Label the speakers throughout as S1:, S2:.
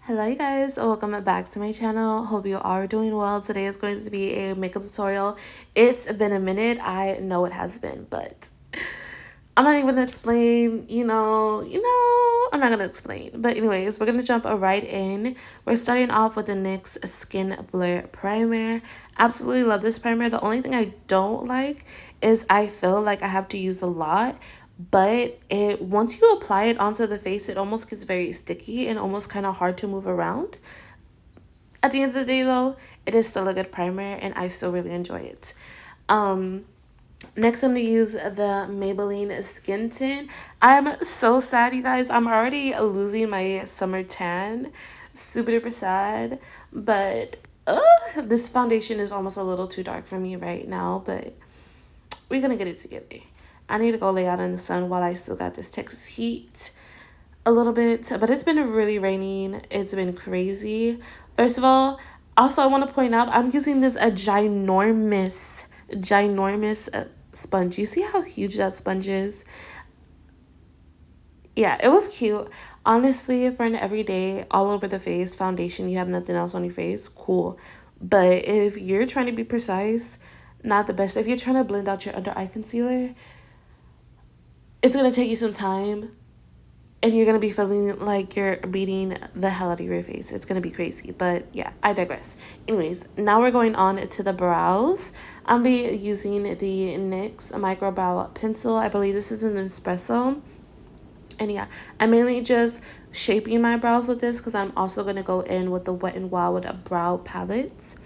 S1: Hello you guys, welcome back to my channel. Hope you are doing well. Today is going to be a makeup tutorial. It's been a minute, I know it has been, but I'm not even gonna explain, I'm not gonna explain. But anyways, we're gonna jump right in. We're starting off with the NYX Skin Blur Primer. Absolutely love this primer. The only thing I don't like is I feel like I have to use a lot, but once you apply it onto the face, it almost gets very sticky and almost kind of hard to move around. At the end of the day though, it is still a good primer and I still really enjoy it. Next, I'm going to use the Maybelline Skin Tint. I'm so sad, you guys. I'm already losing my summer tan. Super duper sad. But this foundation is almost a little too dark for me right now. But we're going to get it together. I need to go lay out in the sun while I still got this Texas heat a little bit. But it's been really raining. It's been crazy. First of all, also I want to point out I'm using this ginormous sponge. You see how huge that sponge is? Yeah, it was cute. Honestly, for an everyday all over the face foundation, you have nothing else on your face, cool. But if you're trying to be precise, not the best. If you're trying to blend out your under eye concealer, it's gonna take you some time and you're gonna be feeling like you're beating the hell out of your face. It's gonna be crazy, but yeah, I digress. Anyways, now we're going on to the brows. I'll be using the NYX microbrow pencil. I believe this is an espresso. And yeah, I'm mainly just shaping my brows with this because I'm also gonna go in with the Wet n Wild brow palettes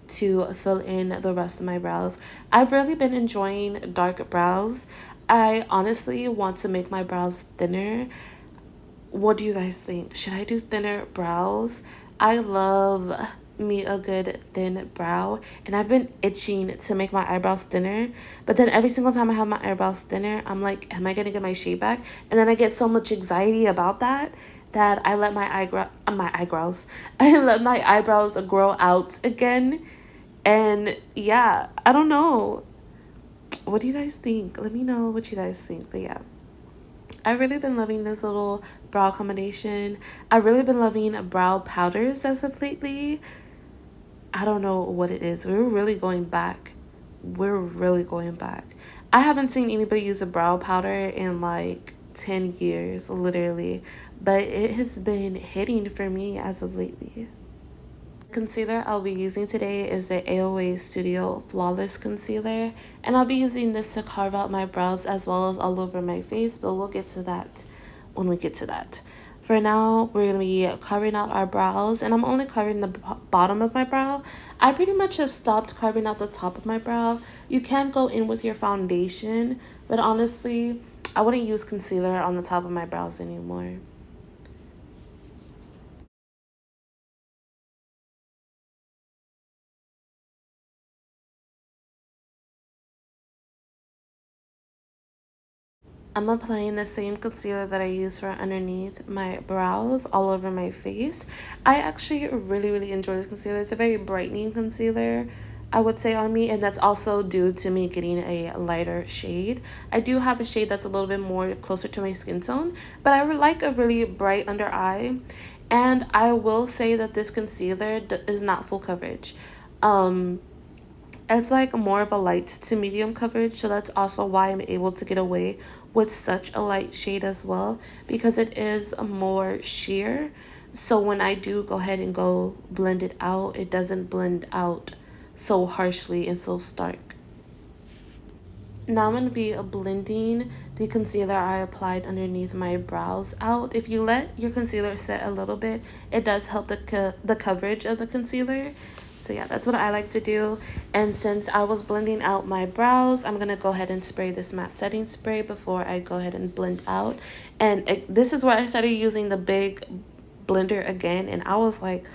S1: to fill in the rest of my brows. I've really been enjoying dark brows. I honestly want to make my brows thinner. What do you guys think? Should I do thinner brows? I love me a good thin brow, and I've been itching to make my eyebrows thinner, but then every single time I have my eyebrows thinner, I'm like, am I gonna get my shape back? And then I get so much anxiety about that I let my eyebrows I let my eyebrows grow out again. And yeah, I don't know, what do you guys think? Let me know what you guys think. But yeah, I've really been loving this little brow combination. I've really been loving brow powders as of lately. I don't know what it is. We're really going back. We're really going back. I haven't seen anybody use a brow powder in like 10 years, literally. But it has been hitting for me as of lately. Concealer I'll be using today is the AOA Studio Flawless Concealer, and I'll be using this to carve out my brows as well as all over my face, but we'll get to that when we get to that. For now, we're going to be carving out our brows, and I'm only carving the bottom of my brow. I pretty much have stopped carving out the top of my brow. You can go in with your foundation, but honestly, I wouldn't use concealer on the top of my brows anymore. I'm applying the same concealer that I use for underneath my brows all over my face. I actually really enjoy this concealer. It's a very brightening concealer, I would say, on me, and that's also due to me getting a lighter shade. I do have a shade that's a little bit more closer to my skin tone, but I would like a really bright under eye. And I will say that this concealer is not full coverage. It's like more of a light to medium coverage, so that's also why I'm able to get away with such a light shade as well, because it is more sheer. So when I do go ahead and go blend it out, it doesn't blend out so harshly and so stark. Now I'm going to be blending the concealer I applied underneath my brows out. If you let your concealer set a little bit, it does help the coverage of the concealer. So yeah, that's what I like to do. And since I was blending out my brows, I'm going to go ahead and spray this matte setting spray before I go ahead and blend out. And this is where I started using the big blender again. And I was like,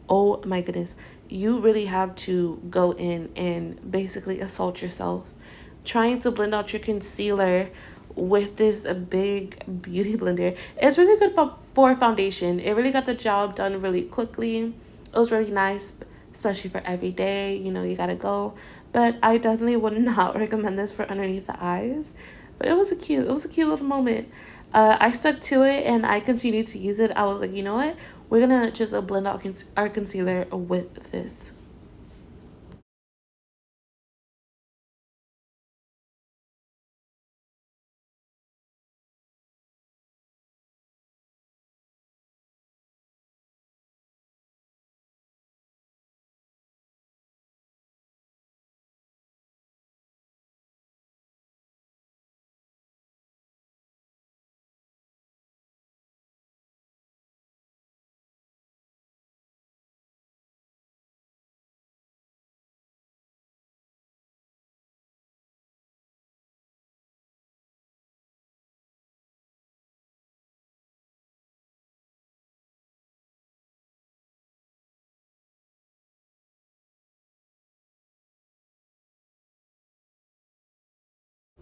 S1: oh my goodness, you really have to go in and basically assault yourself trying to blend out your concealer with this big beauty blender. It's really good for foundation. It really got the job done really quickly. It was really nice, especially for every day, you gotta go. But I definitely would not recommend this for underneath the eyes. But it was a cute little moment. I stuck to it and I continued to use it. I was like, you know what? we're gonna just blend out our concealer with this.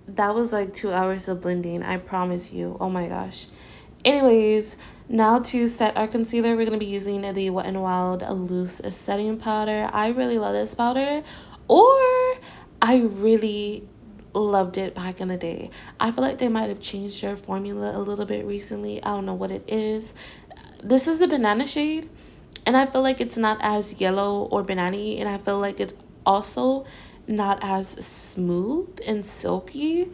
S1: That was like 2 hours of blending, I promise you. Oh my gosh. Anyways, now to set our concealer, we're going to be using the Wet n Wild Loose Setting Powder. I really love this powder, or I really loved it back in the day. I feel like they might have changed their formula a little bit recently. I don't know what it is. This is the banana shade, and I feel like it's not as yellow or banana-y, and I feel like it's also not as smooth and silky.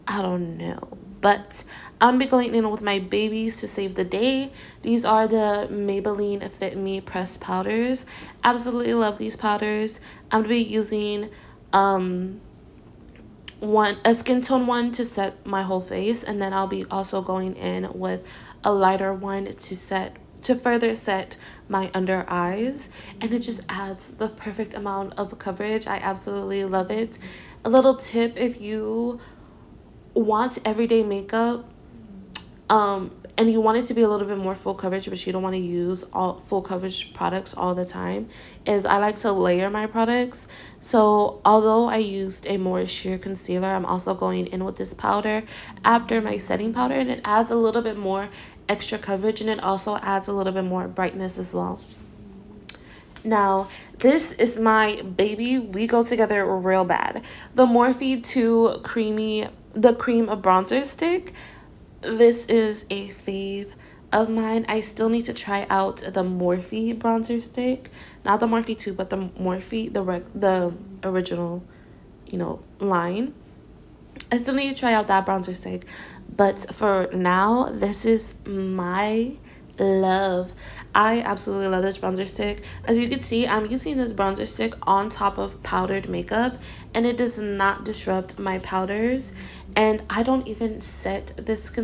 S1: I don't know, but I'm gonna be going in with my babies to save the day. These are the Maybelline Fit Me pressed powders. Absolutely love these powders. I'm gonna be using a skin tone one to set my whole face, and then I'll be also going in with a lighter one to further set my under eyes, and it just adds the perfect amount of coverage. I absolutely love it. A little tip: if you want everyday makeup, and you want it to be a little bit more full coverage, but you don't want to use all full coverage products all the time, is I like to layer my products. So although I used a more sheer concealer, I'm also going in with this powder after my setting powder, and it adds a little bit more extra coverage, and it also adds a little bit more brightness as well. Now, this is my baby. We go together real bad. The Morphe 2 the cream bronzer stick. This is a fave of mine. I still need to try out the Morphe bronzer stick. Not the Morphe 2, but the Morphe, the original, line. I still need to try out that bronzer stick. But for now, this is my love. I absolutely love this bronzer stick. As you can see, I'm using this bronzer stick on top of powdered makeup, and it does not disrupt my powders. And I don't even set this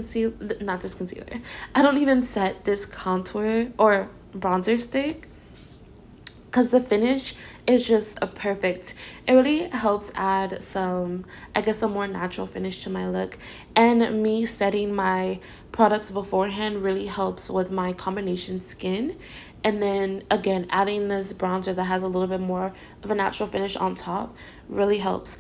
S1: not this concealer. I don't even set this contour or bronzer stick, because the finish is just a perfect. It really helps add some, I guess, a more natural finish to my look. And me setting my products beforehand really helps with my combination skin. And then again, adding this bronzer that has a little bit more of a natural finish on top really helps.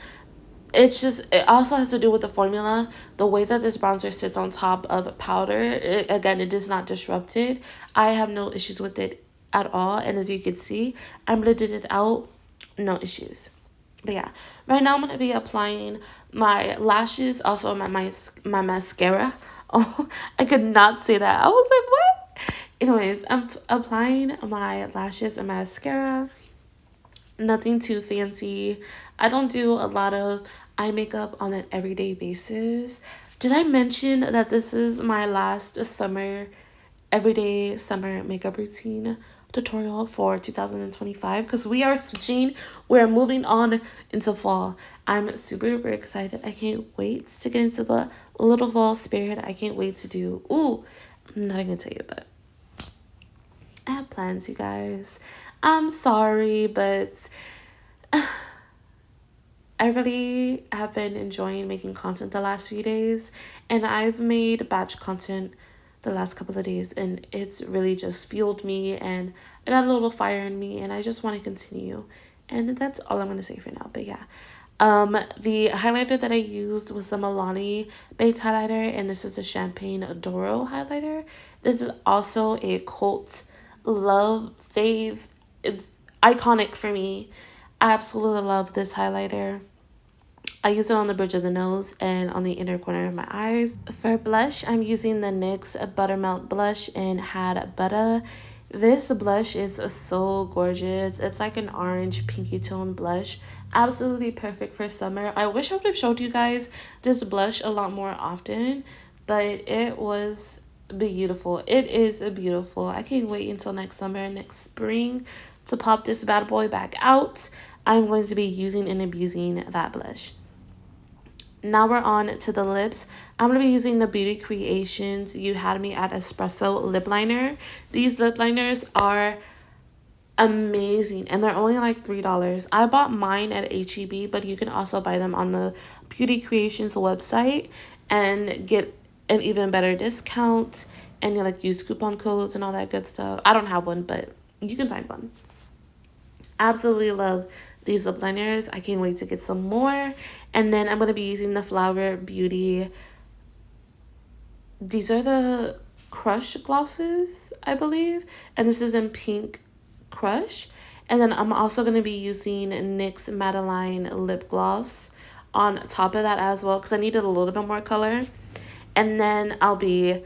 S1: It also has to do with the formula. The way that this bronzer sits on top of powder, it does not disrupt it. I have no issues with it at all, and as you can see, I blended it out, no issues. But yeah, right now I'm going to be applying my lashes, also my mascara. Oh, I could not say that. I was like, what? Anyways, I'm applying my lashes and mascara. Nothing too fancy. I don't do a lot of eye makeup on an everyday basis. Did I mention that this is my last everyday summer makeup routine tutorial for 2025? Because we are switching. We're moving on into fall. I'm super excited. I can't wait to get into the little fall spirit. I can't wait to do. Ooh, I'm not gonna tell you, but I have plans, you guys. I'm sorry, but I really have been enjoying making content the last few days, and I've made batch content the last couple of days, and it's really just fueled me, and I got a little fire in me, and I just want to continue. And that's all I'm going to say for now. But yeah, the highlighter that I used was the Milani Baked highlighter, and this is the Champagne Doro highlighter. This is also a cult love fave. It's iconic for me. I absolutely love this highlighter. I use it on the bridge of the nose and on the inner corner of my eyes. For blush, I'm using the NYX Buttermelt Blush in Had Butta. This blush is so gorgeous. It's like an orange pinky tone blush. Absolutely perfect for summer. I wish I would have showed you guys this blush a lot more often, but it was beautiful. It is beautiful. I can't wait until next summer, next spring to pop this bad boy back out. I'm going to be using and abusing that blush. Now we're on to the lips. I'm going to be using the Beauty Creations You Had Me at Espresso lip liner. These lip liners are amazing and they're only like $3. I bought mine at HEB, but you can also buy them on the Beauty Creations website and get an even better discount, and you like use coupon codes and all that good stuff. I don't have one, but you can find one. Absolutely love these lip liners. I can't wait to get some more. And then I'm going to be using the Flower Beauty. These are the Crush glosses, I believe. And this is in Pink Crush. And then I'm also going to be using NYX Madeline lip gloss on top of that as well, because I needed a little bit more color. And then I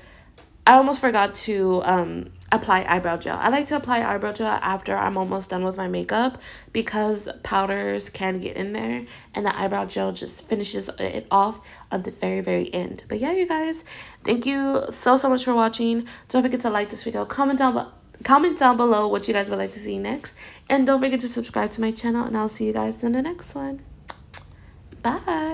S1: almost forgot to apply eyebrow gel. I like to apply eyebrow gel after I'm almost done with my makeup because powders can get in there, and the eyebrow gel just finishes it off at the very, very end. But yeah, you guys, thank you so much for watching. Don't forget to like this video, comment down below what you guys would like to see next, and don't forget to subscribe to my channel, and I'll see you guys in the next one. Bye.